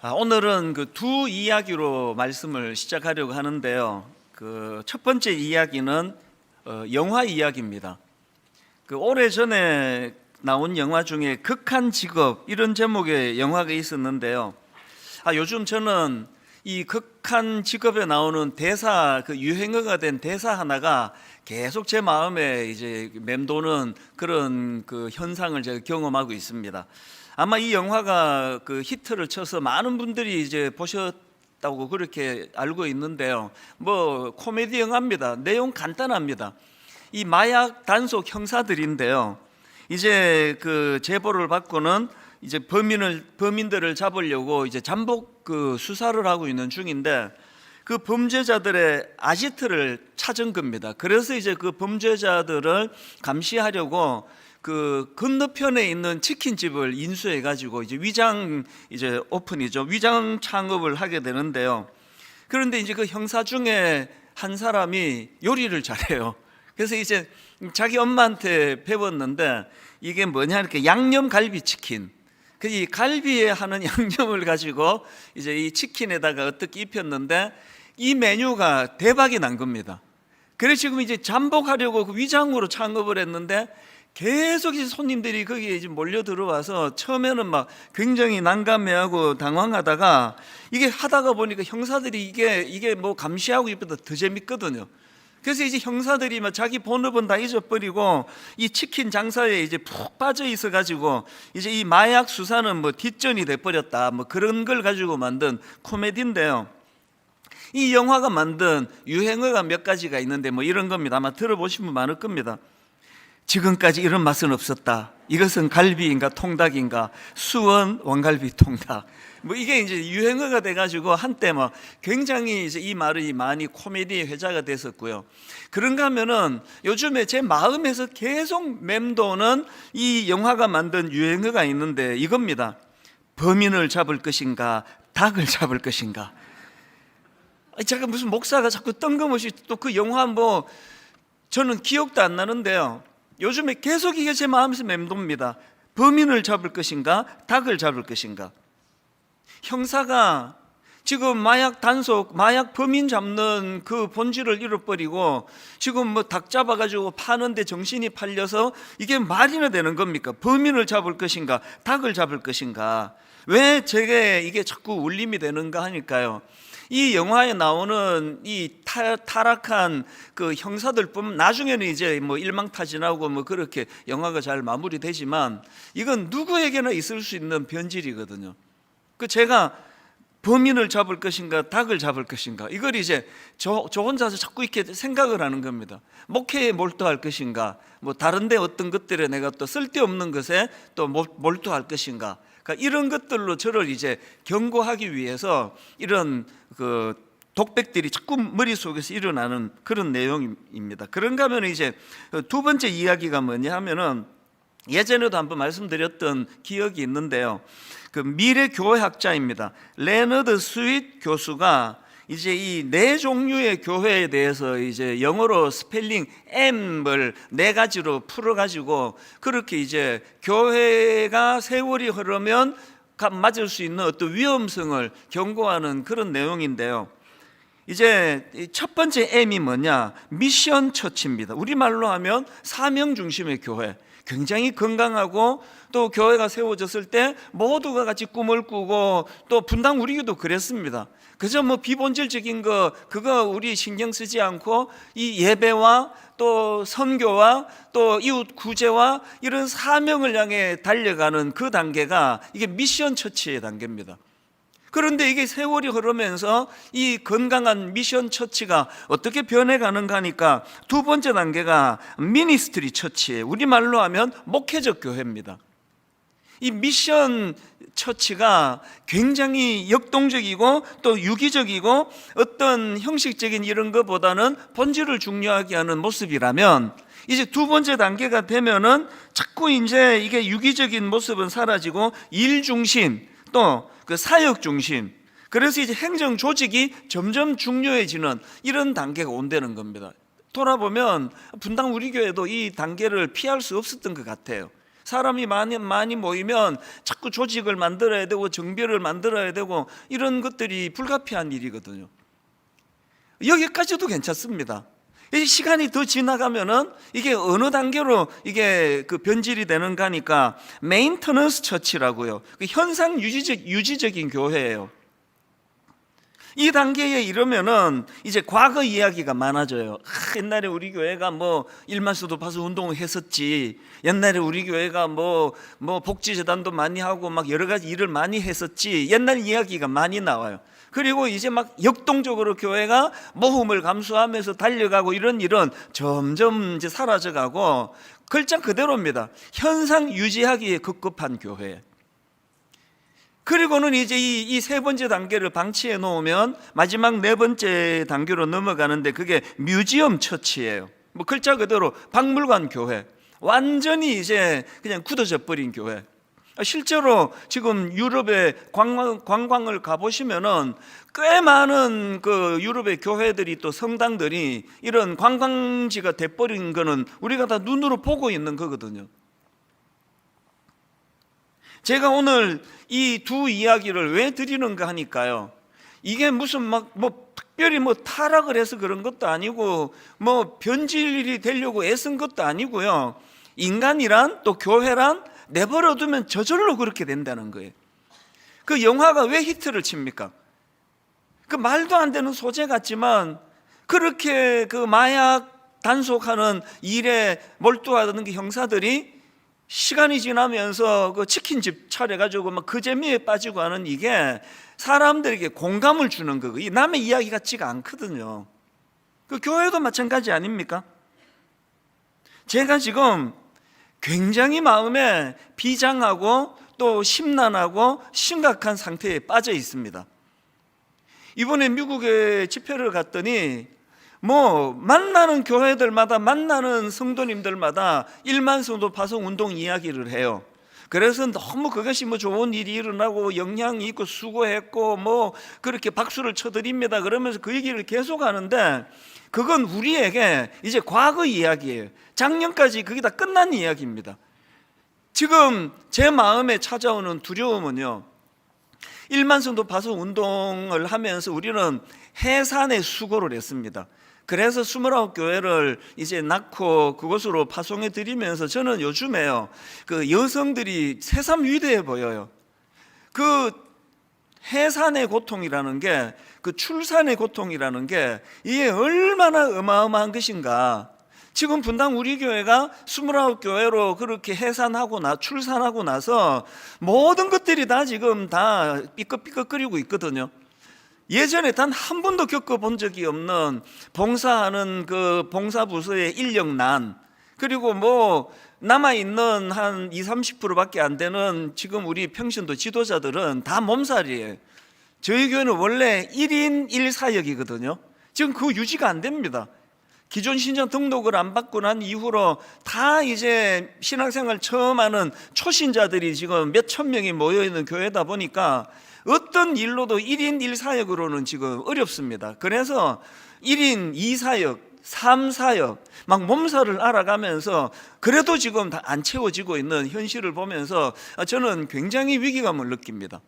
오늘은 그 두 이야기로 말씀을 시작하려고 하는데요. 그 첫 번째 이야기는 영화 이야기입니다. 그 오래전에 나온 영화 중에 극한 직업 이런 제목의 영화가 있었는데요. 요즘 저는 이 극한 직업에 나오는 대사, 그 유행어가 된 대사 하나가 계속 제 마음에 이제 맴도는 그런 그 현상을 제가 경험하고 있습니다. 아마 이 영화가 그 히트를 쳐서 많은 분들이 이제 보셨다고 그렇게 알고 있는데요. 뭐 코미디 영화입니다. 내용 간단합니다. 이 마약 단속 형사들인데요. 이제 그 제보를 받고는 이제 범인들을 잡으려고 이제 잠복 그 수사를 하고 있는 중인데, 그 범죄자들의 아지트를 찾은 겁니다. 그래서 이제 그 범죄자들을 감시하려고 그 건너편에 있는 치킨집을 인수해 가지고 이제 위장 오픈이죠. 위장 창업을 하게 되는데요. 그런데 이제 그 형사 중에 한 사람이 요리를 잘해요. 그래서 이제 자기 엄마한테 배웠는데, 이게 뭐냐, 이렇게 양념 갈비 치킨. 그 이 갈비에 하는 양념을 가지고 이제 이 치킨에다가 어떻게 입혔는데 이 메뉴가 대박이 난 겁니다. 그래서 지금 이제 잠복하려고 그 위장으로 창업을 했는데 계속 이제 손님들이 거기에 이제 몰려 들어와서 처음에는 막 굉장히 난감해하고 당황하다가 이게 하다가 보니까 형사들이 이게 뭐 감시하고 이보다 더 재밌거든요. 그래서 이제 형사들이 막 자기 본업은 다 잊어버리고 이 치킨 장사에 이제 푹 빠져 있어 가지고 이제 이 마약 수사는 뭐 뒷전이 돼 버렸다, 뭐 그런 걸 가지고 만든 코미디인데요. 이 영화가 만든 유행어가 몇 가지가 있는데 뭐 이런 겁니다. 아마 들어보신 분 많을 겁니다. 지금까지 이런 맛은 없었다. 이것은 갈비인가 통닭인가? 수원 왕갈비 통닭. 뭐 이게 이제 유행어가 돼가지고 한때 뭐 굉장히 이제 이 말이 많이 코미디의 회자가 됐었고요. 그런가 하면은 요즘에 제 마음에서 계속 맴도는 이 영화가 만든 유행어가 있는데 이겁니다. 범인을 잡을 것인가? 닭을 잡을 것인가? 제가 무슨 목사가 자꾸 뜬금없이 또 그 영화 뭐 저는 기억도 안 나는데요. 요즘에 계속 이게 제 마음에서 맴돕니다. 범인을 잡을 것인가? 닭을 잡을 것인가? 형사가 지금 마약 단속, 마약 범인 잡는 그 본질을 잃어버리고 지금 뭐 닭 잡아가지고 파는데 정신이 팔려서 이게 말이나 되는 겁니까? 범인을 잡을 것인가? 닭을 잡을 것인가? 왜 제게 이게 자꾸 울림이 되는가 하니까요. 이 영화에 나오는 이 타락한 그 형사들뿐, 나중에는 이제 뭐 일망타진하고 뭐 그렇게 영화가 잘 마무리되지만 이건 누구에게나 있을 수 있는 변질이거든요. 그 제가 범인을 잡을 것인가 닭을 잡을 것인가, 이걸 이제 저 혼자서 자꾸 이렇게 생각을 하는 겁니다. 목회에 몰두할 것인가, 뭐 다른데 어떤 것들에 내가 또 쓸데없는 것에 또 몰두할 것인가, 그러니까 이런 것들로 저를 이제 경고하기 위해서 이런 그 독백들이 자꾸 머릿속에서 일어나는 그런 내용입니다. 그런가 하면 이제 두 번째 이야기가 뭐냐 하면은, 예전에도 한번 말씀드렸던 기억이 있는데요. 그 미래 교회학자입니다. 레너드 스윗 교수가 이제 이 네 종류의 교회에 대해서 이제 영어로 스펠링 M을 네 가지로 풀어가지고 그렇게 이제 교회가 세월이 흐르면 맞을 수 있는 어떤 위험성을 경고하는 그런 내용인데요. 이제 첫 번째 M이 뭐냐? 미션 처치입니다. 우리말로 하면 사명 중심의 교회. 굉장히 건강하고 또 교회가 세워졌을 때 모두가 같이 꿈을 꾸고, 또 분당 우리교도 그랬습니다. 그저 뭐 비본질적인 그거 우리 신경 쓰지 않고 이 예배와 또 선교와 또 이웃 구제와 이런 사명을 향해 달려가는 그 단계가 이게 미션 처치의 단계입니다. 그런데 이게 세월이 흐르면서 이 건강한 미션 처치가 어떻게 변해가는가 하니까 두 번째 단계가 미니스트리 처치예요. 우리말로 하면 목회적 교회입니다. 이 미션 처치가 굉장히 역동적이고 또 유기적이고 어떤 형식적인 이런 것보다는 본질을 중요하게 하는 모습이라면, 이제 두 번째 단계가 되면은 자꾸 이제 이게 유기적인 모습은 사라지고 일 중심, 또 그 사역 중심, 그래서 이제 행정 조직이 점점 중요해지는 이런 단계가 온다는 겁니다. 돌아보면 분당 우리 교회도 이 단계를 피할 수 없었던 것 같아요. 사람이 많이 모이면 자꾸 조직을 만들어야 되고 정비를 만들어야 되고 이런 것들이 불가피한 일이거든요. 여기까지도 괜찮습니다. 이 시간이 더 지나가면은 이게 어느 단계로 이게 그 변질이 되는가 하니까 메인터넌스 처치라고요. 그 현상 유지적인 교회예요. 이 단계에 이르면은 이제 과거 이야기가 많아져요. 옛날에 우리 교회가 뭐 일만수도 봐서 운동을 했었지. 옛날에 우리 교회가 뭐 복지재단도 많이 하고 막 여러 가지 일을 많이 했었지. 옛날 이야기가 많이 나와요. 그리고 이제 막 역동적으로 교회가 모험을 감수하면서 달려가고 이런 일은 점점 이제 사라져가고 글자 그대로입니다. 현상 유지하기에 급급한 교회. 그리고는 이제 이 세 번째 단계를 방치해 놓으면 마지막 네 번째 단계로 넘어가는데 그게 뮤지엄 처치예요. 뭐 글자 그대로 박물관 교회. 완전히 이제 그냥 굳어져 버린 교회. 실제로 지금 유럽에 관광을 가보시면은 꽤 많은 그 유럽의 교회들이 또 성당들이 이런 관광지가 돼버린 거는 우리가 다 눈으로 보고 있는 거거든요. 제가 오늘 이 두 이야기를 왜 드리는가 하니까요, 이게 무슨 특별히 타락을 해서 그런 것도 아니고 변질이 되려고 애쓴 것도 아니고요, 인간이란 또 교회란 내버려 두면 저절로 그렇게 된다는 거예요. 그 영화가 왜 히트를 칩니까? 그 말도 안 되는 소재 같지만 그렇게 그 마약 단속하는 일에 몰두하던 그 형사들이 시간이 지나면서 그 치킨집 차려가지고 막 그 재미에 빠지고 하는 이게 사람들에게 공감을 주는 거고, 이 남의 이야기 같지가 않거든요. 그 교회도 마찬가지 아닙니까? 제가 지금 굉장히 마음에 비장하고 또 심란하고 심각한 상태에 빠져 있습니다. 이번에 미국에 집회를 갔더니 만나는 교회들마다 만나는 성도님들마다 1만 성도 파송 운동 이야기를 해요. 그래서 너무 그것이 좋은 일이 일어나고 영향이 있고 수고했고 그렇게 박수를 쳐드립니다 그러면서 그 얘기를 계속 하는데, 그건 우리에게 이제 과거 이야기예요. 작년까지 그게 다 끝난 이야기입니다. 지금 제 마음에 찾아오는 두려움은요, 1만 성도 파송 운동을 하면서 우리는 해산의 수고를 했습니다. 그래서 29교회를 이제 낳고 그곳으로 파송해 드리면서 저는 요즘에요, 그 여성들이 새삼 위대해 보여요. 그 해산의 고통이라는 게, 그 출산의 고통이라는 게 이게 얼마나 어마어마한 것인가. 지금 분당 우리 교회가 29교회로 그렇게 해산하고 출산하고 나서 모든 것들이 다 지금 다 삐걱삐걱거리고 있거든요. 예전에 단 한 번도 겪어본 적이 없는 봉사하는 그 봉사부서의 인력난, 그리고 남아있는 한 20-30%밖에 안 되는 지금 우리 평신도 지도자들은 다 몸살이에요. 저희 교회는 원래 1인 1사역이거든요. 지금 그거 유지가 안 됩니다. 기존 신청 등록을 안 받고 난 이후로 다 이제 신앙생활 처음 하는 초신자들이 지금 몇천 명이 모여있는 교회다 보니까 어떤 일로도 1인 1사역으로는 지금 어렵습니다. 그래서 1인 2사역, 3사역 막 몸살을 알아가면서 그래도 지금 다 안 채워지고 있는 현실을 보면서 저는 굉장히 위기감을 느낍니다.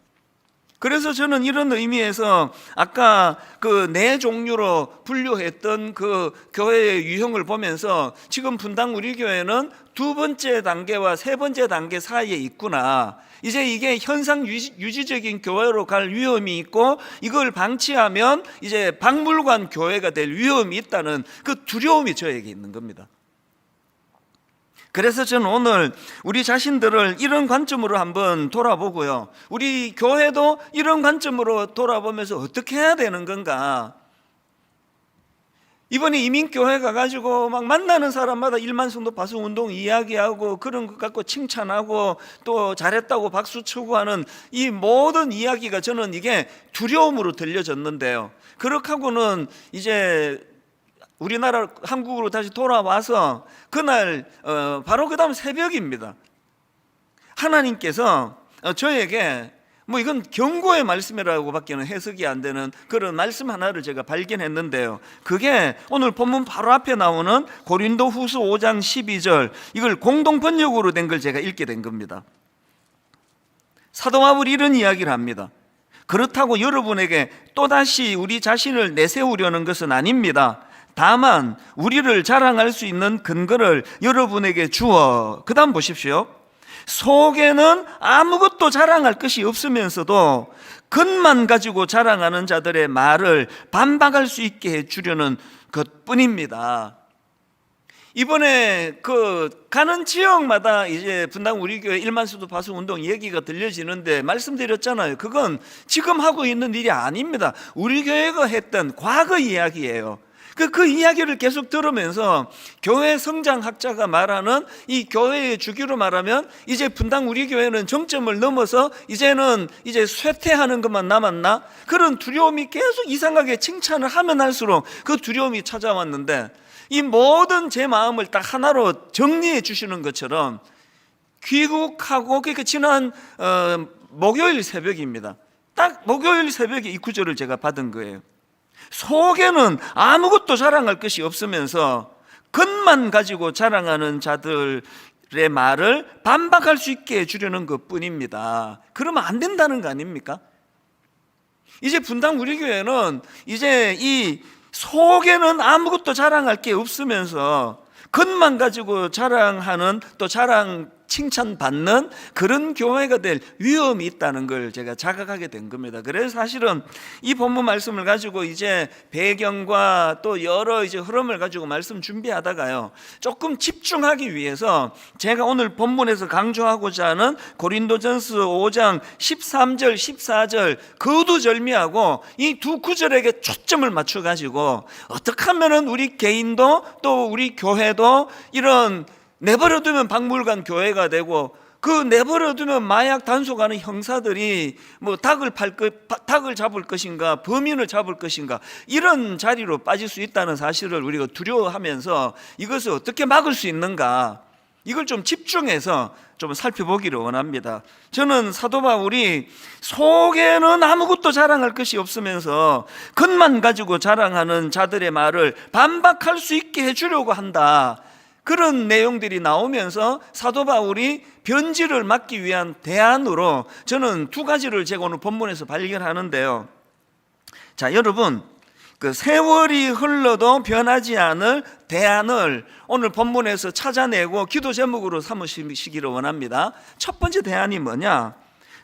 그래서 저는 이런 의미에서 아까 그 네 종류로 분류했던 그 교회의 유형을 보면서 지금 분당 우리 교회는 두 번째 단계와 세 번째 단계 사이에 있구나. 이제 이게 현상 유지적인 교회로 갈 위험이 있고, 이걸 방치하면 이제 박물관 교회가 될 위험이 있다는 그 두려움이 저에게 있는 겁니다. 그래서 저는 오늘 우리 자신들을 이런 관점으로 한번 돌아보고요, 우리 교회도 이런 관점으로 돌아보면서 어떻게 해야 되는 건가. 이번에 이민교회 가가지고 막 만나는 사람마다 1만 성도 파송 운동 이야기하고 그런 것 갖고 칭찬하고 또 잘했다고 박수 치고 하는 이 모든 이야기가 저는 이게 두려움으로 들려졌는데요, 그렇게 하고는 이제 우리나라 한국으로 다시 돌아와서 그날 바로 그 다음 새벽입니다. 하나님께서 저에게 뭐 이건 경고의 말씀이라고밖에는 해석이 안 되는 그런 말씀 하나를 제가 발견했는데요. 그게 오늘 본문 바로 앞에 나오는 고린도후서 5장 12절, 이걸 공동 번역으로 된 걸 제가 읽게 된 겁니다. 사도 바울이 이런 이야기를 합니다. 그렇다고 여러분에게 또다시 우리 자신을 내세우려는 것은 아닙니다. 다만 우리를 자랑할 수 있는 근거를 여러분에게 주어, 그 다음 보십시오. 속에는 아무것도 자랑할 것이 없으면서도 겉만 가지고 자랑하는 자들의 말을 반박할 수 있게 해주려는 것뿐입니다. 이번에 가는 지역마다 이제 분당 우리 교회 1만 수도 파수 운동 얘기가 들려지는데 말씀드렸잖아요. 그건 지금 하고 있는 일이 아닙니다. 우리 교회가 했던 과거 이야기예요. 그 이야기를 계속 들으면서 교회 성장학자가 말하는 이 교회의 주기로 말하면 이제 분당 우리 교회는 정점을 넘어서 이제는 쇠퇴하는 것만 남았나? 그런 두려움이 계속 이상하게 칭찬을 하면 할수록 그 두려움이 찾아왔는데, 이 모든 제 마음을 딱 하나로 정리해 주시는 것처럼 귀국하고, 그러니까 지난 목요일 새벽입니다. 딱 목요일 새벽에 이 구절을 제가 받은 거예요. 속에는 아무것도 자랑할 것이 없으면서 겉만 가지고 자랑하는 자들의 말을 반박할 수 있게 해주려는 것뿐입니다. 그러면 안 된다는 거 아닙니까? 이제 분당 우리 교회는 이제 이 속에는 아무것도 자랑할 게 없으면서 겉만 가지고 자랑하는, 또 칭찬받는 그런 교회가 될 위험이 있다는 걸 제가 자각하게 된 겁니다. 그래서 사실은 이 본문 말씀을 가지고 이제 배경과 또 여러 흐름을 가지고 말씀 준비하다가요, 조금 집중하기 위해서 제가 오늘 본문에서 강조하고자 하는 고린도전서 5장 13절 14절 거두절미하고 이 두 구절에게 초점을 맞춰 가지고 어떻게 하면은 우리 개인도 또 우리 교회도 이런 내버려두면 박물관 교회가 되고, 그 내버려두면 마약 단속하는 형사들이 뭐 닭을 잡을 것인가, 범인을 잡을 것인가, 이런 자리로 빠질 수 있다는 사실을 우리가 두려워하면서 이것을 어떻게 막을 수 있는가, 이걸 좀 집중해서 좀 살펴보기를 원합니다. 저는 사도 바울이 속에는 아무것도 자랑할 것이 없으면서 겉만 가지고 자랑하는 자들의 말을 반박할 수 있게 해주려고 한다, 그런 내용들이 나오면서 사도 바울이 변질을 막기 위한 대안으로 저는 두 가지를 제가 오늘 본문에서 발견하는데요. 자, 여러분, 그 세월이 흘러도 변하지 않을 대안을 오늘 본문에서 찾아내고 기도 제목으로 삼으시기를 원합니다. 첫 번째 대안이 뭐냐?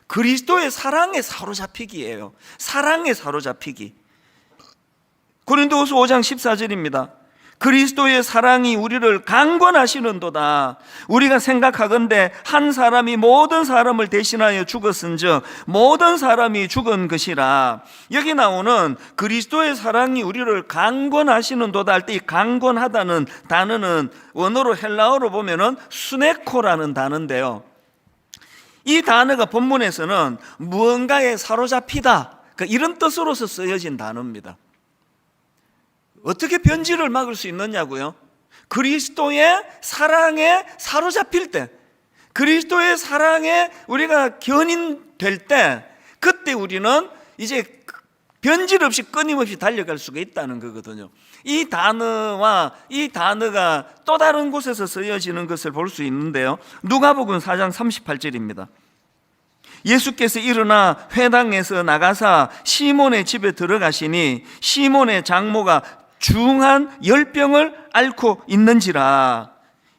그리스도의 사랑에 사로잡히기예요. 사랑에 사로잡히기. 고린도후서 5장 14절입니다. 그리스도의 사랑이 우리를 강권하시는도다. 우리가 생각하건대 한 사람이 모든 사람을 대신하여 죽었은즉 모든 사람이 죽은 것이라. 여기 나오는 그리스도의 사랑이 우리를 강권하시는도다 할 때 이 강권하다는 단어는 원어로 헬라어로 보면은 수네코라는 단어인데요, 이 단어가 본문에서는 무언가에 사로잡히다, 그러니까 이런 뜻으로서 쓰여진 단어입니다. 어떻게 변질을 막을 수 있느냐고요? 그리스도의 사랑에 사로잡힐 때, 그리스도의 사랑에 우리가 견인될 때, 그때 우리는 이제 변질 없이 끊임없이 달려갈 수가 있다는 거거든요. 이 단어와 이 단어가 또 다른 곳에서 쓰여지는 것을 볼 수 있는데요, 누가복음 4장 38절입니다. 예수께서 일어나 회당에서 나가사 시몬의 집에 들어가시니 시몬의 장모가 중한 열병을 앓고 있는지라.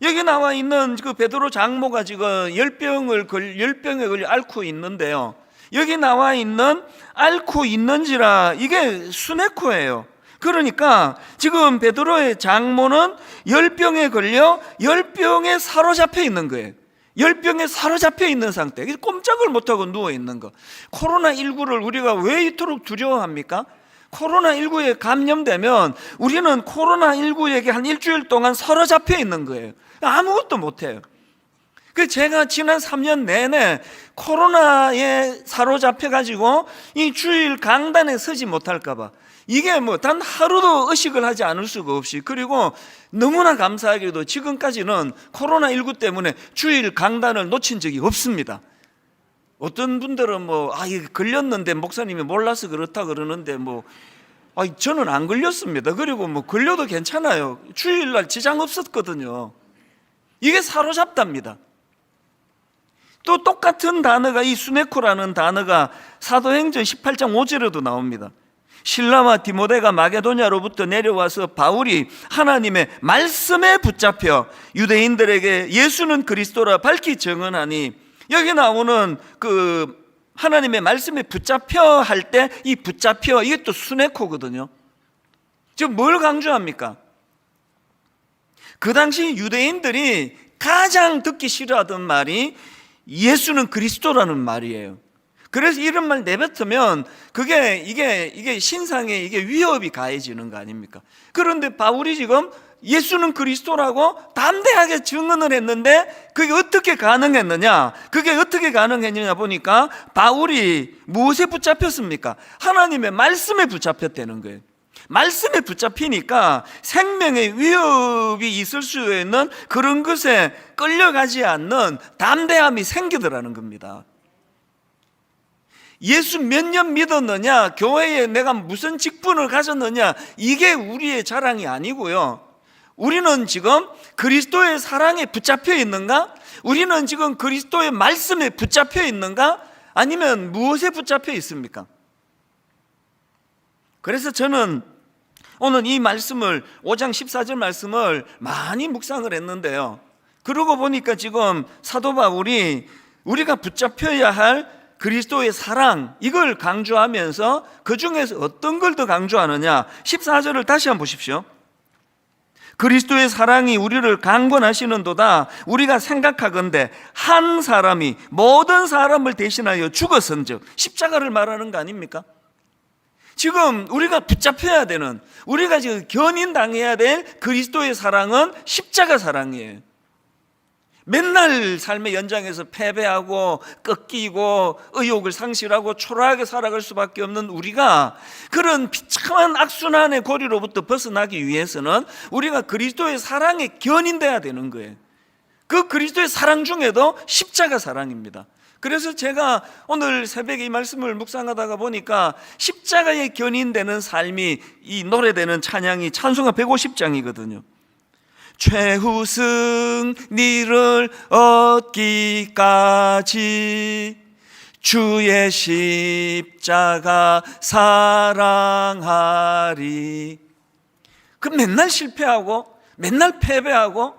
여기 나와 있는 그 베드로 장모가 지금 열병에 걸려 앓고 있는데요, 여기 나와 있는 앓고 있는지라, 이게 수네코예요. 그러니까 지금 베드로의 장모는 열병에 걸려 열병에 사로잡혀 있는 거예요. 열병에 사로잡혀 있는 상태, 꼼짝을 못하고 누워있는 거. 코로나19를 우리가 왜 이토록 두려워합니까? 코로나19에 감염되면 우리는 코로나19에게 한 일주일 동안 사로잡혀 있는 거예요. 아무것도 못해요. 제가 지난 3년 내내 코로나에 사로잡혀가지고 이 주일 강단에 서지 못할까봐, 이게 뭐 단 하루도 의식을 하지 않을 수가 없이, 그리고 너무나 감사하게도 지금까지는 코로나19 때문에 주일 강단을 놓친 적이 없습니다. 어떤 분들은 이게 걸렸는데 목사님이 몰라서 그렇다 그러는데 저는 안 걸렸습니다. 그리고 걸려도 괜찮아요. 주일날 지장 없었거든요. 이게 사로잡답니다. 또 똑같은 단어가, 이 수네코라는 단어가 사도행전 18장 5절에도 나옵니다. 실라와 디모데가 마게도냐로부터 내려와서 바울이 하나님의 말씀에 붙잡혀 유대인들에게 예수는 그리스도라 밝히 증언하니, 여기 나오는 그 하나님의 말씀에 붙잡혀 할 때 이 붙잡혀, 이게 또 수네코거든요. 지금 뭘 강조합니까? 그 당시 유대인들이 가장 듣기 싫어하던 말이 예수는 그리스도라는 말이에요. 그래서 이런 말 내뱉으면 이게 신상에 이게 위협이 가해지는 거 아닙니까? 그런데 바울이 지금 예수는 그리스도라고 담대하게 증언을 했는데 그게 어떻게 가능했느냐? 그게 어떻게 가능했느냐 보니까 바울이 무엇에 붙잡혔습니까? 하나님의 말씀에 붙잡혔다는 거예요. 말씀에 붙잡히니까 생명의 위협이 있을 수 있는 그런 것에 끌려가지 않는 담대함이 생기더라는 겁니다. 예수 몇 년 믿었느냐, 교회에 내가 무슨 직분을 가졌느냐, 이게 우리의 자랑이 아니고요. 우리는 지금 그리스도의 사랑에 붙잡혀 있는가? 우리는 지금 그리스도의 말씀에 붙잡혀 있는가? 아니면 무엇에 붙잡혀 있습니까? 그래서 저는 오늘 이 말씀을 5장 14절 말씀을 많이 묵상을 했는데요, 그러고 보니까 지금 사도 바울이 우리가 붙잡혀야 할 그리스도의 사랑, 이걸 강조하면서 그 중에서 어떤 걸 더 강조하느냐, 14절을 다시 한번 보십시오. 그리스도의 사랑이 우리를 강권하시는도다. 우리가 생각하건대 한 사람이 모든 사람을 대신하여 죽었은즉, 십자가를 말하는 거 아닙니까? 지금 우리가 붙잡혀야 되는, 우리가 지금 견인당해야 될 그리스도의 사랑은 십자가 사랑이에요. 맨날 삶의 연장에서 패배하고 꺾이고 의욕을 상실하고 초라하게 살아갈 수밖에 없는 우리가 그런 비참한 악순환의 고리로부터 벗어나기 위해서는 우리가 그리스도의 사랑에 견인돼야 되는 거예요. 그 그리스도의 사랑 중에도 십자가 사랑입니다. 그래서 제가 오늘 새벽에 이 말씀을 묵상하다가 보니까 십자가에 견인되는 삶이 이 노래되는 찬양이 찬송가 150장이거든요. 최후승리를 얻기까지 주의 십자가 사랑하리. 그 맨날 실패하고 맨날 패배하고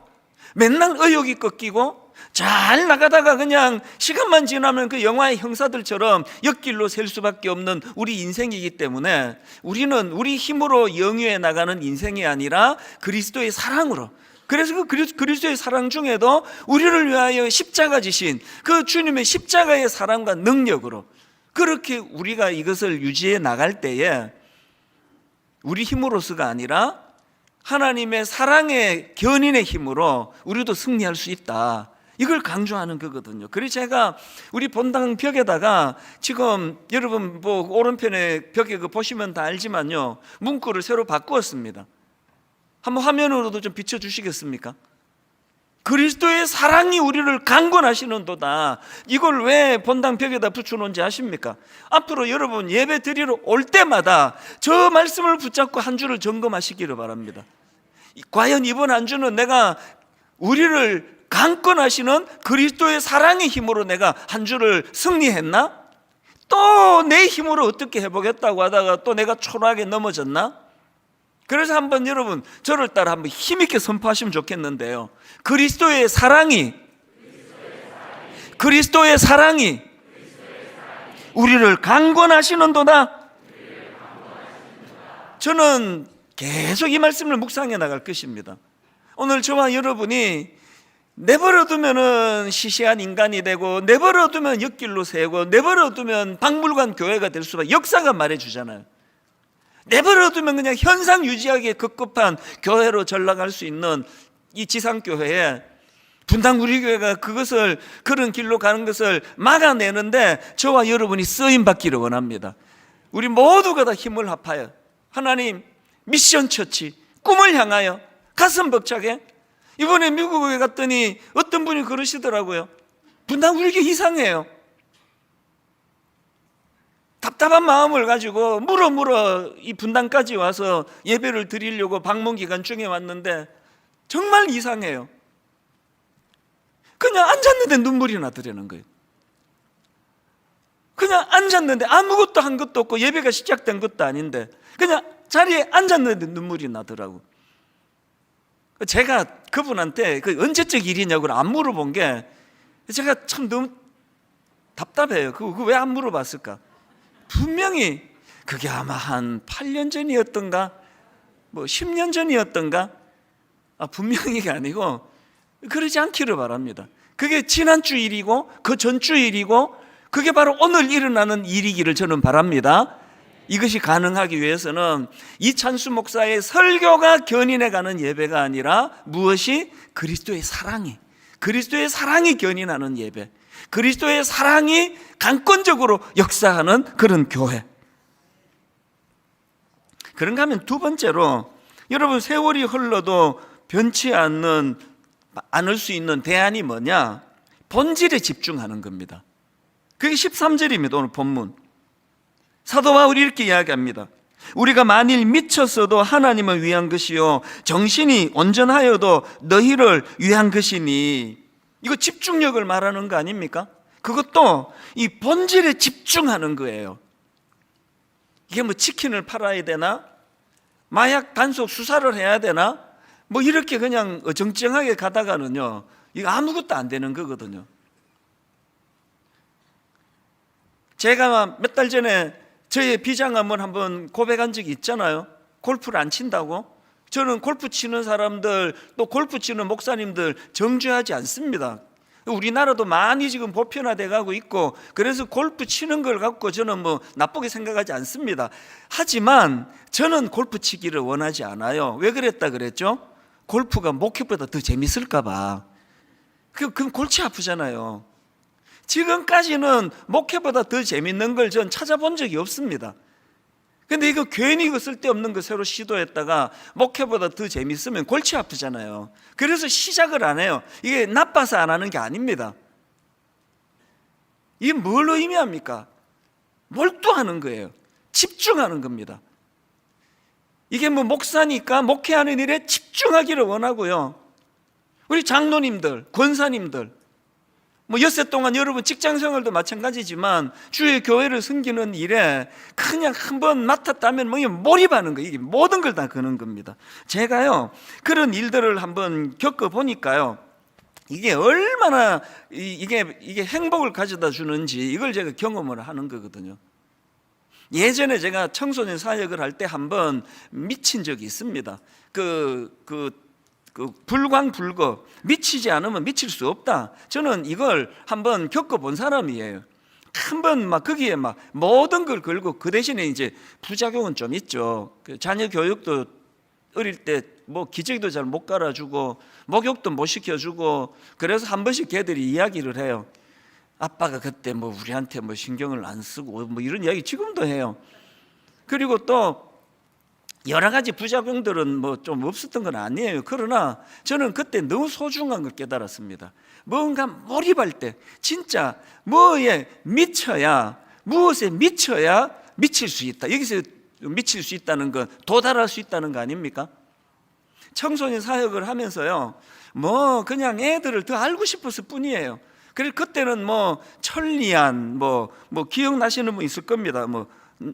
맨날 의욕이 꺾이고 잘 나가다가 그냥 시간만 지나면 그 영화의 형사들처럼 옆길로 셀 수밖에 없는 우리 인생이기 때문에 우리는 우리 힘으로 영위해 나가는 인생이 아니라 그리스도의 사랑으로, 그래서 그 그리스도의 사랑 중에도 우리를 위하여 십자가 지신 그 주님의 십자가의 사랑과 능력으로 그렇게 우리가 이것을 유지해 나갈 때에 우리 힘으로서가 아니라 하나님의 사랑의 견인의 힘으로 우리도 승리할 수 있다, 이걸 강조하는 거거든요. 그래서 제가 우리 본당 벽에다가 지금 여러분 오른편에 벽에 보시면 다 알지만요, 문구를 새로 바꾸었습니다. 한번 화면으로도 좀 비춰주시겠습니까? 그리스도의 사랑이 우리를 강권하시는도다. 이걸 왜 본당 벽에다 붙여놓은지 아십니까? 앞으로 여러분 예배 드리러 올 때마다 저 말씀을 붙잡고 한 주를 점검하시기를 바랍니다. 과연 이번 한 주는 내가 우리를 강권하시는 그리스도의 사랑의 힘으로 내가 한 주를 승리했나? 또 내 힘으로 어떻게 해보겠다고 하다가 또 내가 초라하게 넘어졌나? 그래서 한번 여러분 저를 따라 한번 힘있게 선포하시면 좋겠는데요, 그리스도의 사랑이 우리를 강권하시는도다. 저는 계속 이 말씀을 묵상해 나갈 것입니다. 오늘 저와 여러분이 내버려두면 시시한 인간이 되고, 내버려두면 옆길로 새고, 내버려두면 박물관 교회가 될 수밖에, 역사가 말해주잖아요. 내버려두면 그냥 현상 유지하기에 급급한 교회로 전락할 수 있는 이 지상교회에 분당 우리 교회가 그런 길로 가는 것을 막아내는데 저와 여러분이 쓰임받기를 원합니다. 우리 모두가 다 힘을 합하여 하나님 미션 처치, 꿈을 향하여 가슴 벅차게. 이번에 미국에 갔더니 어떤 분이 그러시더라고요. 분당 우리 교회 이상해요. 답답한 마음을 가지고 물어 이 분당까지 와서 예배를 드리려고 방문 기간 중에 왔는데 정말 이상해요. 그냥 앉았는데 눈물이 나더라는 거예요. 그냥 앉았는데 아무것도 한 것도 없고 예배가 시작된 것도 아닌데 그냥 자리에 앉았는데 눈물이 나더라고. 제가 그분한테 그 언제적 일이냐고 안 물어본 게 제가 참 너무 답답해요. 그거 왜 안 물어봤을까? 분명히 그게 아마 한 8년 전이었던가 뭐 10년 전이었던가 분명히가 아니고 그러지 않기를 바랍니다. 그게 지난주 일이고 그 전주 일이고 그게 바로 오늘 일어나는 일이기를 저는 바랍니다. 이것이 가능하기 위해서는 이찬수 목사의 설교가 견인해가는 예배가 아니라 무엇이? 그리스도의 사랑이 견인하는 예배, 그리스도의 사랑이 강권적으로 역사하는 그런 교회. 그런가 하면 두 번째로 여러분, 세월이 흘러도 변치 않을 수 있는 대안이 뭐냐? 본질에 집중하는 겁니다. 그게 13절입니다. 오늘 본문 사도 바울이 이렇게 이야기합니다. 우리가 만일 미쳤어도 하나님을 위한 것이요 정신이 온전하여도 너희를 위한 것이니. 이거 집중력을 말하는 거 아닙니까? 그것도 이 본질에 집중하는 거예요. 이게 뭐 치킨을 팔아야 되나? 마약 단속 수사를 해야 되나? 뭐 이렇게 그냥 어정쩡하게 가다가는요, 이거 아무것도 안 되는 거거든요. 제가 몇 달 전에 저의 비장함을 한번 고백한 적이 있잖아요. 골프를 안 친다고. 저는 골프 치는 사람들, 또 골프 치는 목사님들 정죄하지 않습니다. 우리나라도 많이 지금 보편화돼 가고 있고, 그래서 골프 치는 걸 갖고 저는 뭐 나쁘게 생각하지 않습니다. 하지만 저는 골프 치기를 원하지 않아요. 왜 그랬다 그랬죠? 골프가 목회보다 더 재밌을까 봐. 그럼 골치 아프잖아요. 지금까지는 목회보다 더 재밌는 걸 전 찾아본 적이 없습니다. 근데 이거 괜히 그 쓸데없는 거 새로 시도했다가 목회보다 더 재밌으면 골치 아프잖아요. 그래서 시작을 안 해요. 이게 나빠서 안 하는 게 아닙니다. 이게 뭘 의미합니까? 몰두하는 거예요. 집중하는 겁니다. 이게 뭐 목사니까 목회하는 일에 집중하기를 원하고요. 우리 장로님들, 권사님들, 뭐 엿새 동안 여러분 직장 생활도 마찬가지지만 주의 교회를 섬기는 일에 그냥 한번 맡았다면 뭐 몰입하는 거예요. 이게 모든 걸 다 그런 겁니다. 제가요 그런 일들을 한번 겪어보니까요, 이게 얼마나 이게 행복을 가져다 주는지 이걸 제가 경험을 하는 거거든요. 예전에 제가 청소년 사역을 할 때 한번 미친 적이 있습니다. 불광불거, 미치지 않으면 미칠 수 없다. 저는 이걸 한번 겪어본 사람이에요. 한번 막 거기에 막 모든 걸 걸고, 그 대신에 이제 부작용은 좀 있죠. 자녀 교육도 어릴 때 뭐 기저귀도 잘 못 갈아주고 목욕도 못 시켜주고, 그래서 한 번씩 걔들이 이야기를 해요. 아빠가 그때 뭐 우리한테 뭐 신경을 안 쓰고 뭐 이런 이야기 지금도 해요. 그리고 또 여러 가지 부작용들은 뭐 좀 없었던 건 아니에요. 그러나 저는 그때 너무 소중한 걸 깨달았습니다. 뭔가 몰입할 때 진짜 무엇에 미쳐야 미칠 수 있다. 여기서 미칠 수 있다는 건 도달할 수 있다는 거 아닙니까? 청소년 사역을 하면서요, 뭐 그냥 애들을 더 알고 싶었을 뿐이에요. 그래서 그때는 뭐 천리안 뭐 기억나시는 분 있을 겁니다. 뭐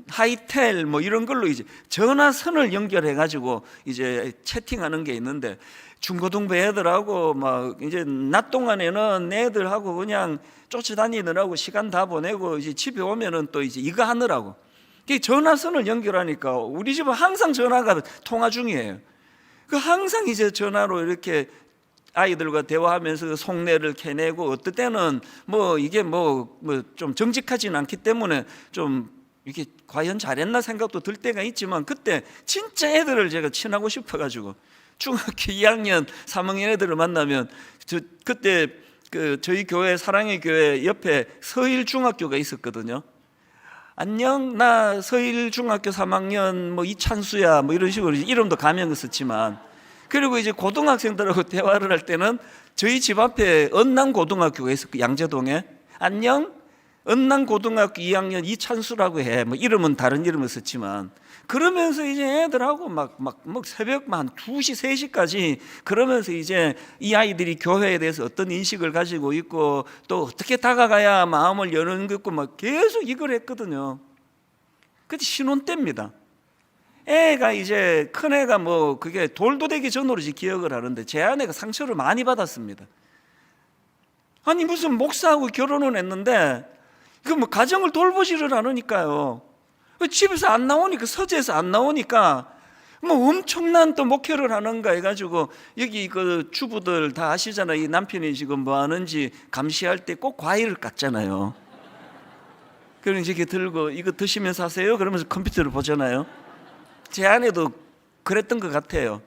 하이텔 뭐 이런 걸로 이제 전화선을 연결해 가지고 이제 채팅하는 게 있는데, 중고등부 애들하고 막 이제 낮 동안에는 애들하고 그냥 쫓아다니느라고 시간 다 보내고 이제 집에 오면은 또 이제 이거 하느라고 전화선을 연결하니까 우리 집은 항상 전화가 통화 중이에요. 그 항상 이제 전화로 이렇게 아이들과 대화하면서 속내를 캐내고, 어떨 때는 뭐 이게 뭐 좀 정직하지는 않기 때문에 좀 이게 과연 잘했나 생각도 들 때가 있지만, 그때 진짜 애들을 제가 친하고 싶어가지고 중학교 2학년, 3학년 애들을 만나면 그때 저희 교회 사랑의 교회 옆에 서일중학교가 있었거든요. 안녕, 나 서일중학교 3학년 뭐 이찬수야 뭐 이런 식으로 이름도 가명을 썼지만, 그리고 이제 고등학생들하고 대화를 할 때는 저희 집 앞에 언남고등학교가 있었고, 양재동에 안녕, 은남고등학교 2학년 이찬수라고 해. 뭐 이름은 다른 이름을 썼지만, 그러면서 이제 애들하고 막 새벽 한 2시, 3시까지 그러면서 이제 이 아이들이 교회에 대해서 어떤 인식을 가지고 있고 또 어떻게 다가가야 마음을 여는 거 있고 막 계속 이걸 했거든요. 그때 신혼 때입니다. 애가 이제 큰 애가 뭐 그게 돌도 되기 전으로 기억을 하는데 제 아내가 상처를 많이 받았습니다. 아니 무슨 목사하고 결혼을 했는데 그 뭐 가정을 돌보지를 않으니까요. 집에서 안 나오니까, 서재에서 안 나오니까 뭐 엄청난 또 목회를 하는가 해가지고, 여기 그 주부들 다 아시잖아요. 이 남편이 지금 뭐 하는지 감시할 때 꼭 과일을 깎잖아요. 그러니까 이렇게 들고 이거 드시면서 하세요 그러면서 컴퓨터를 보잖아요. 제 아내도 그랬던 것 같아요.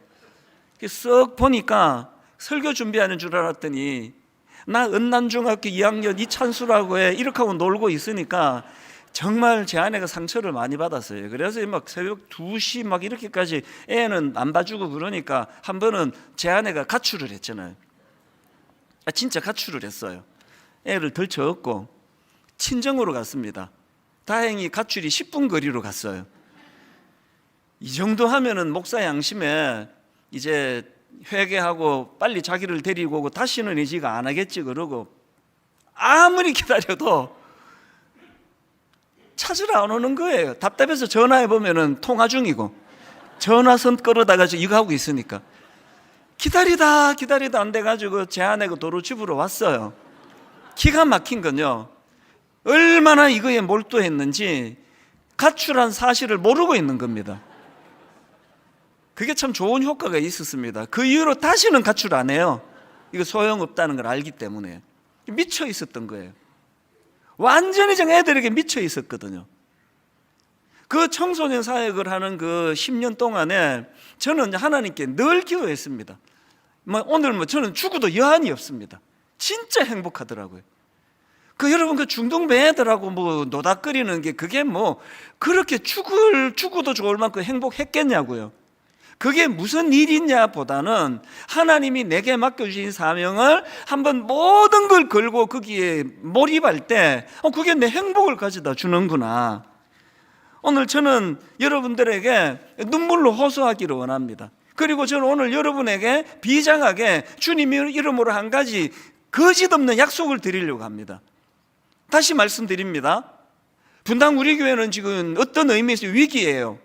쓱 보니까 설교 준비하는 줄 알았더니 나 은남중학교 2학년 이찬수라고 해 이렇게 하고 놀고 있으니까 정말 제 아내가 상처를 많이 받았어요. 그래서 막 새벽 2시 막 이렇게까지 애는 안 봐주고 그러니까 한 번은 제 아내가 가출을 했잖아요. 진짜 가출을 했어요. 애를 덜쳐업고 친정으로 갔습니다. 다행히 가출이 10분 거리로 갔어요. 이 정도 하면은 목사 양심에 이제 회개하고 빨리 자기를 데리고 오고 다시는 이 지가 안 하겠지 그러고, 아무리 기다려도 찾으러 안 오는 거예요. 답답해서 전화해 보면은 통화 중이고 전화선 끌어다가 이거 하고 있으니까 기다리다 안 돼가지고 제 아내가 도로 집으로 왔어요. 기가 막힌 건요, 얼마나 이거에 몰두했는지 가출한 사실을 모르고 있는 겁니다. 그게 참 좋은 효과가 있었습니다. 그 이후로 다시는 가출 안 해요. 이거 소용없다는 걸 알기 때문에. 미쳐 있었던 거예요. 완전히 정 애들에게 미쳐 있었거든요. 그 청소년 사역을 하는 그 10년 동안에 저는 하나님께 늘 기도했습니다. 오늘 저는 죽어도 여한이 없습니다. 진짜 행복하더라고요. 여러분 그 중동배 애들하고 노닥거리는 게 그게 그렇게 죽어도 좋을 만큼 행복했겠냐고요. 그게 무슨 일이냐 보다는 하나님이 내게 맡겨주신 사명을 한번 모든 걸 걸고 거기에 몰입할 때 그게 내 행복을 가져다 주는구나. 오늘 저는 여러분들에게 눈물로 호소하기를 원합니다. 그리고 저는 오늘 여러분에게 비장하게 주님 이름으로 한 가지 거짓없는 약속을 드리려고 합니다. 다시 말씀드립니다. 분당 우리 교회는 지금 어떤 의미에서 위기예요.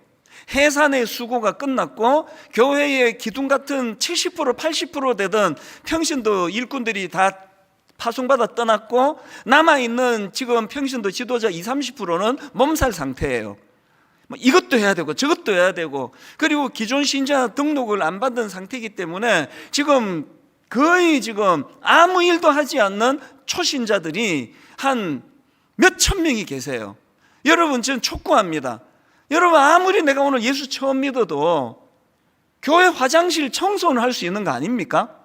해산의 수고가 끝났고 교회의 기둥 같은 70% 80% 되던 평신도 일꾼들이 다 파송받아 떠났고 남아있는 지금 평신도 지도자 20-30%는 몸살 상태예요. 이것도 해야 되고 저것도 해야 되고, 그리고 기존 신자 등록을 안 받은 상태이기 때문에 지금 거의 아무 일도 하지 않는 초신자들이 한 몇천 명이 계세요. 여러분 저는 촉구합니다. 여러분 아무리 내가 오늘 예수 처음 믿어도 교회 화장실 청소는 할 수 있는 거 아닙니까?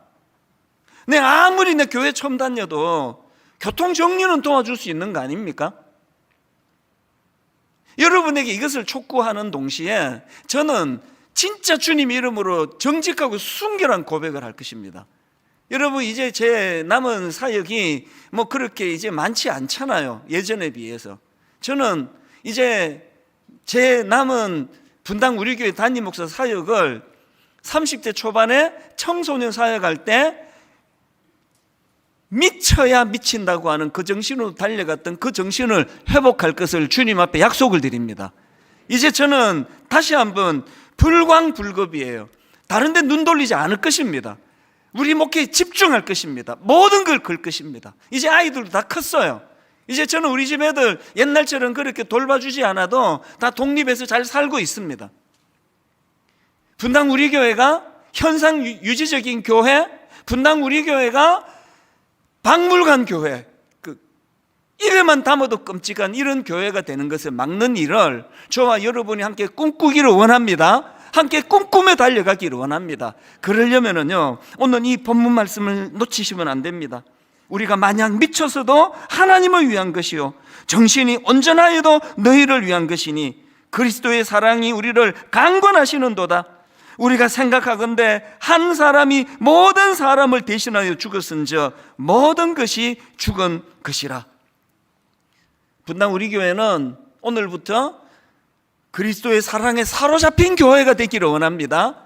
아무리 내 교회 처음 다녀도 교통 정리는 도와줄 수 있는 거 아닙니까? 여러분에게 이것을 촉구하는 동시에 저는 진짜 주님 이름으로 정직하고 순결한 고백을 할 것입니다. 여러분 이제 제 남은 사역이 그렇게 이제 많지 않잖아요. 예전에 비해서. 저는 이제 제 남은 분당 우리 교회 담임 목사 사역을 30대 초반에 청소년 사역할 때 미쳐야 미친다고 하는 그 정신으로 달려갔던 그 정신을 회복할 것을 주님 앞에 약속을 드립니다. 이제 저는 다시 한번 불광불급이에요. 다른 데 눈 돌리지 않을 것입니다. 우리 목회에 집중할 것입니다. 모든 걸 걸 것입니다. 이제 아이들도 다 컸어요. 이제 저는 우리 집 애들 옛날처럼 그렇게 돌봐주지 않아도 다 독립해서 잘 살고 있습니다. 분당 우리 교회가 현상 유지적인 교회, 분당 우리 교회가 박물관 교회, 입에만 담아도 끔찍한 이런 교회가 되는 것을 막는 일을 저와 여러분이 함께 꿈꾸기를 원합니다. 함께 꿈꾸며 달려가기를 원합니다. 그러려면요, 오늘 이 본문 말씀을 놓치시면 안 됩니다. 우리가 마냥 미쳐서도 하나님을 위한 것이요 정신이 온전하여도 너희를 위한 것이니 그리스도의 사랑이 우리를 강권하시는도다. 우리가 생각하건대 한 사람이 모든 사람을 대신하여 죽었은즉 모든 것이 죽은 것이라. 분당 우리 교회는 오늘부터 그리스도의 사랑에 사로잡힌 교회가 되기를 원합니다.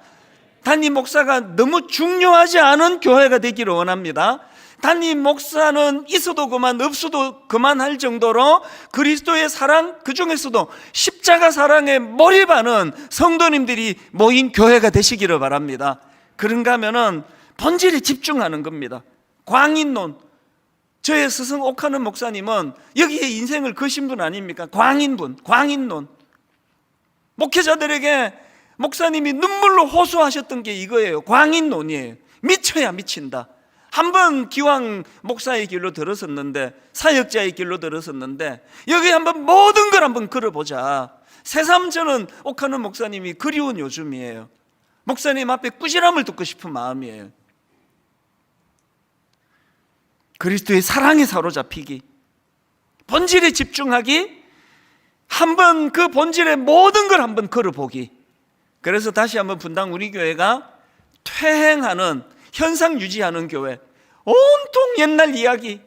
담임 목사가 너무 중요하지 않은 교회가 되기를 원합니다. 담임 목사는 있어도 그만 없어도 그만할 정도로 그리스도의 사랑, 그 중에서도 십자가 사랑에 몰입하는 성도님들이 모인 교회가 되시기를 바랍니다. 그런가 하면은 본질에 집중하는 겁니다. 광인론. 저의 스승 옥하는 목사님은 여기에 인생을 거신 분 아닙니까? 광인론. 목회자들에게 목사님이 눈물로 호소하셨던 게 이거예요. 광인론이에요. 미쳐야 미친다. 한번 기왕 목사의 길로 들었었는데, 사역자의 길로 들었었는데, 여기 한번 모든 걸 한번 걸어보자. 새삼 저는 옥하는 목사님이 그리운 요즘이에요. 목사님 앞에 꾸지람을 듣고 싶은 마음이에요. 그리스도의 사랑에 사로잡히기, 본질에 집중하기, 한번 그 본질의 모든 걸 한번 걸어보기. 그래서 다시 한번 분당 우리 교회가 퇴행하는, 현상 유지하는 교회, 온통 옛날 이야기,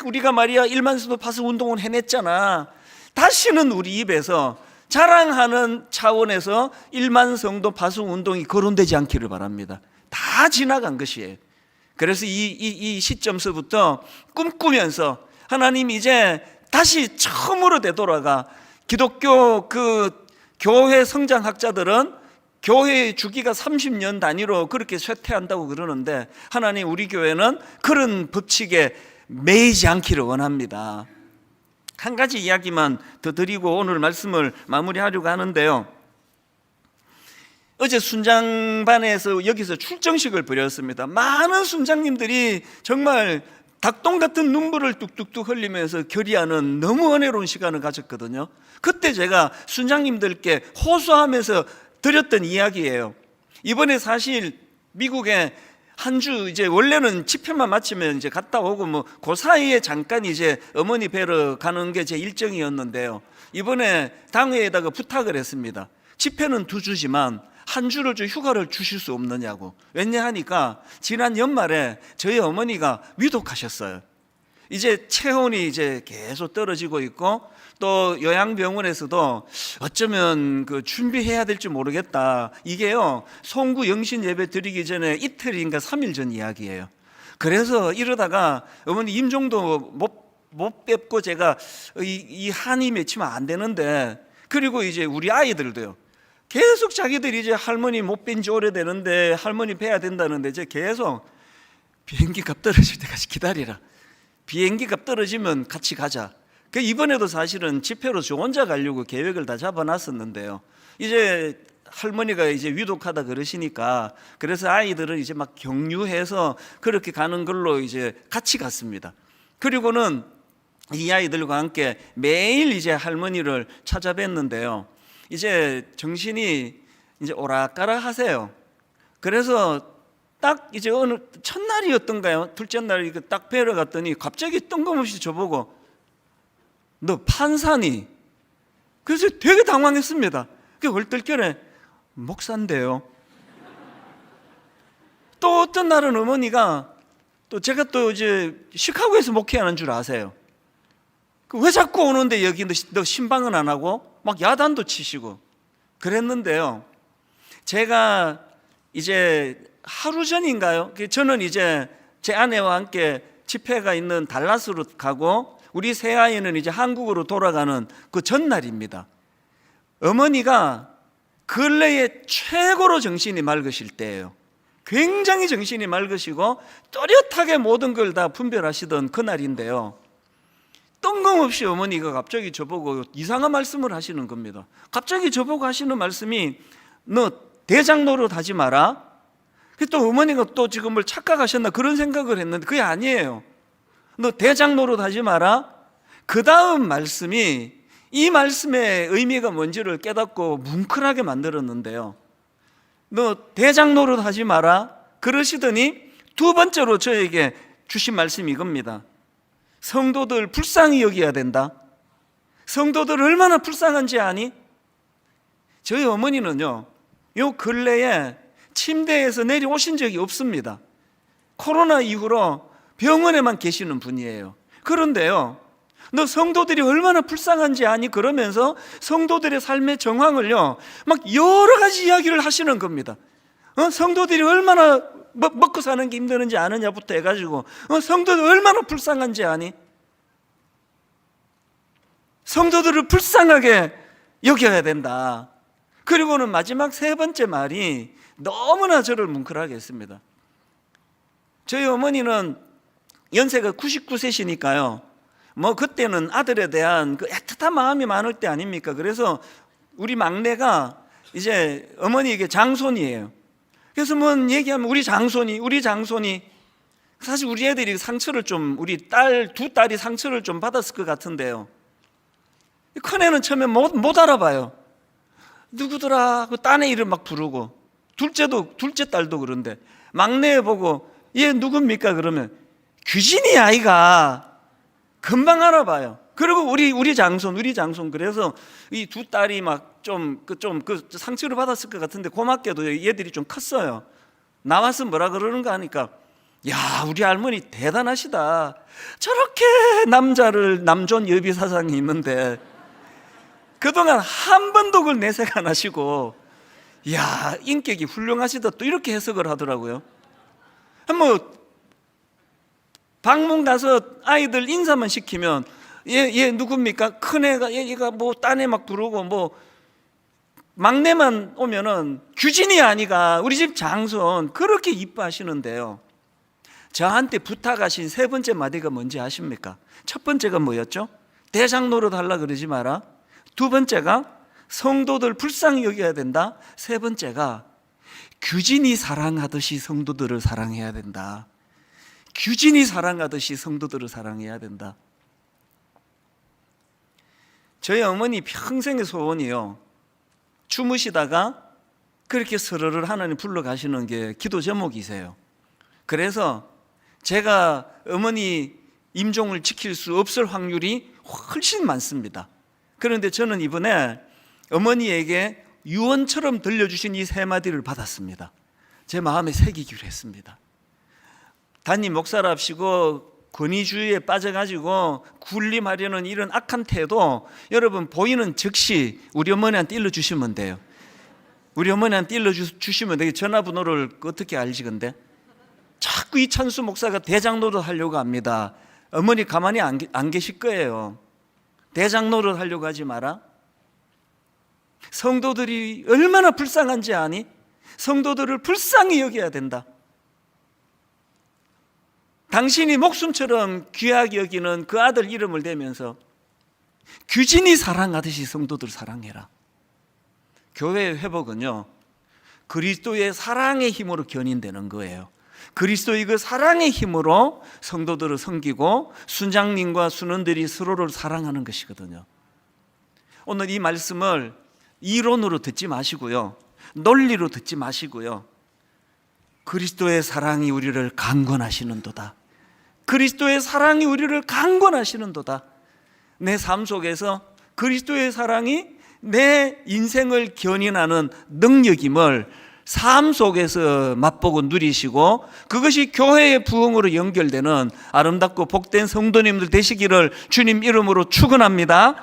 우리가 말이야 1만 수도 파수 운동을 해냈잖아. 다시는 우리 입에서 자랑하는 차원에서 1만 성도 파수 운동이 거론되지 않기를 바랍니다. 다 지나간 것이에요. 그래서 이 시점서부터 꿈꾸면서 하나님 이제 다시 처음으로 되돌아가, 기독교 그 교회 성장학자들은 교회의 주기가 30년 단위로 그렇게 쇠퇴한다고 그러는데, 하나님 우리 교회는 그런 법칙에 매이지 않기를 원합니다. 한 가지 이야기만 더 드리고 오늘 말씀을 마무리하려고 하는데요. 어제 순장반에서 여기서 출정식을 벌였습니다. 많은 순장님들이 정말 닭똥 같은 눈물을 뚝뚝뚝 흘리면서 결의하는 너무 은혜로운 시간을 가졌거든요. 그때 제가 순장님들께 호소하면서 드렸던 이야기예요. 이번에 사실 미국에 한 주 이제 원래는 집회만 마치면 이제 갔다 오고 뭐 그 사이에 잠깐 이제 어머니 뵈러 가는 게 제 일정이었는데요. 이번에 당회에다가 부탁을 했습니다. 집회는 2주지만 한 주를 좀 휴가를 주실 수 없느냐고. 왜냐하니까 지난 연말에 저희 어머니가 위독하셨어요. 이제 체온이 이제 계속 떨어지고 있고, 또 요양병원에서도 어쩌면 그 준비해야 될지 모르겠다. 이게요, 송구 영신 예배 드리기 전에 이틀인가 3일 전 이야기예요. 그래서 이러다가 어머니 임종도 못 뵙고 제가 이 한이 맺히면 안 되는데, 그리고 이제 우리 아이들도요, 계속 자기들이 이제 할머니 못 뵌 지 오래되는데 할머니 뵈야 된다는데, 이제 계속 비행기 값 떨어질 때까지 기다리라. 비행기 값 떨어지면 같이 가자. 그 이번에도 사실은 집회로 저 혼자 가려고 계획을 다 잡아놨었는데요. 이제 할머니가 이제 위독하다 그러시니까, 그래서 아이들은 이제 막 격려해서 그렇게 가는 걸로 이제 같이 갔습니다. 그리고는 이 아이들과 함께 매일 이제 할머니를 찾아뵀는데요. 이제 정신이 이제 오락가락 하세요. 그래서 딱 이제 어느 첫날이었던가요? 둘째 날 딱 뵈러 갔더니 갑자기 뜬금없이 저보고, 너 판사니? 그래서 되게 당황했습니다. 그 얼떨결에 목사인데요. 또 어떤 날은 어머니가, 또 제가 또 이제 시카고에서 목회하는 줄 아세요. 왜 자꾸 오는데 여기 너 신방은 안 하고 막 야단도 치시고 그랬는데요. 제가 이제 하루 전인가요? 저는 이제 제 아내와 함께 집회가 있는 달라스로 가고, 우리 새아이는 이제 한국으로 돌아가는 그 전날입니다. 어머니가 근래에 최고로 정신이 맑으실 때예요. 굉장히 정신이 맑으시고 또렷하게 모든 걸 다 분별하시던 그날인데요. 뜬금없이 어머니가 갑자기 저보고 이상한 말씀을 하시는 겁니다. 갑자기 저보고 하시는 말씀이, 너 대장 노릇 하지 마라. 또 어머니가 또 지금 뭘 착각하셨나 그런 생각을 했는데 그게 아니에요. 너 대장 노릇 하지 마라. 그 다음 말씀이 이 말씀의 의미가 뭔지를 깨닫고 뭉클하게 만들었는데요. 너 대장 노릇 하지 마라 그러시더니 두 번째로 저에게 주신 말씀이 이겁니다. 성도들 불쌍히 여겨야 된다. 성도들 얼마나 불쌍한지 아니? 저희 어머니는요, 요 근래에 침대에서 내려오신 적이 없습니다. 코로나 이후로 병원에만 계시는 분이에요. 그런데요, 너 성도들이 얼마나 불쌍한지 아니? 그러면서 성도들의 삶의 정황을요 막 여러 가지 이야기를 하시는 겁니다. 성도들이 얼마나 먹고 사는 게 힘드는지 아느냐부터 해가지고 성도들 얼마나 불쌍한지 아니? 성도들을 불쌍하게 여겨야 된다. 그리고는 마지막 세 번째 말이 너무나 저를 뭉클하게 했습니다. 저희 어머니는 연세가 99세시니까요 뭐 그때는 아들에 대한 그 애틋한 마음이 많을 때 아닙니까? 그래서 우리 막내가 이제 어머니에게 장손이에요. 그래서 뭐 얘기하면 우리 장손이 사실 우리 애들이 상처를 좀, 우리 두 딸이 상처를 좀 받았을 것 같은데요, 큰애는 처음에 못 알아봐요. 누구더라? 그 딴애 이름 막 부르고, 둘째 딸도 그런데 막내 보고 얘 누굽니까? 그러면 규진이 아이가 금방 알아봐요. 그리고 우리 장손 그래서 이 두 딸이 막 좀 상처를 받았을 것 같은데 고맙게도 얘들이 좀 컸어요. 나와서 뭐라 그러는가 하니까 야, 우리 할머니 대단하시다. 저렇게 남존 여비 사상이 있는데 그동안 한 번도 그걸 내색 안 하시고, 야, 인격이 훌륭하시다, 또 이렇게 해석을 하더라고요. 뭐 방문 가서 아이들 인사만 시키면 얘 누굽니까? 큰애가 얘가 뭐 딴애 막 부르고, 뭐 막내만 오면은 규진이 아니가 우리 집 장손, 그렇게 이뻐하시는데요, 저한테 부탁하신 세 번째 마디가 뭔지 아십니까? 첫 번째가 뭐였죠? 대장 노릇 하려 그러지 마라. 두 번째가 성도들 불쌍히 여겨야 된다. 세 번째가 규진이 사랑하듯이 성도들을 사랑해야 된다. 규진이 사랑하듯이 성도들을 사랑해야 된다. 저희 어머니 평생의 소원이요, 주무시다가 그렇게 서로를 하나님 불러가시는 게 기도 제목이세요. 그래서 제가 어머니 임종을 지킬 수 없을 확률이 훨씬 많습니다. 그런데 저는 이번에 어머니에게 유언처럼 들려주신 이 세 마디를 받았습니다. 제 마음에 새기기로 했습니다. 단임 목사랍시고 권위주의에 빠져가지고 군림하려는 이런 악한 태도, 여러분 보이는 즉시 우리 어머니한테 일러주시면 돼요. 우리 어머니한테 일러주시면 돼요. 전화번호를 어떻게 알지? 근데 자꾸 이찬수 목사가 대장 노릇 하려고 합니다. 어머니 가만히 안 계실 거예요. 대장 노릇 하려고 하지 마라. 성도들이 얼마나 불쌍한지 아니? 성도들을 불쌍히 여겨야 된다. 당신이 목숨처럼 귀하게 여기는 그 아들 이름을 대면서 규진이 사랑하듯이 성도들 사랑해라. 교회의 회복은요, 그리스도의 사랑의 힘으로 견인되는 거예요. 그리스도의 그 사랑의 힘으로 성도들을 섬기고 순장님과 순원들이 서로를 사랑하는 것이거든요. 오늘 이 말씀을 이론으로 듣지 마시고요, 논리로 듣지 마시고요, 그리스도의 사랑이 우리를 강권하시는도다. 그리스도의 사랑이 우리를 강권하시는도다. 내 삶 속에서 그리스도의 사랑이 내 인생을 견인하는 능력임을 삶 속에서 맛보고 누리시고, 그것이 교회의 부흥으로 연결되는 아름답고 복된 성도님들 되시기를 주님 이름으로 축원합니다.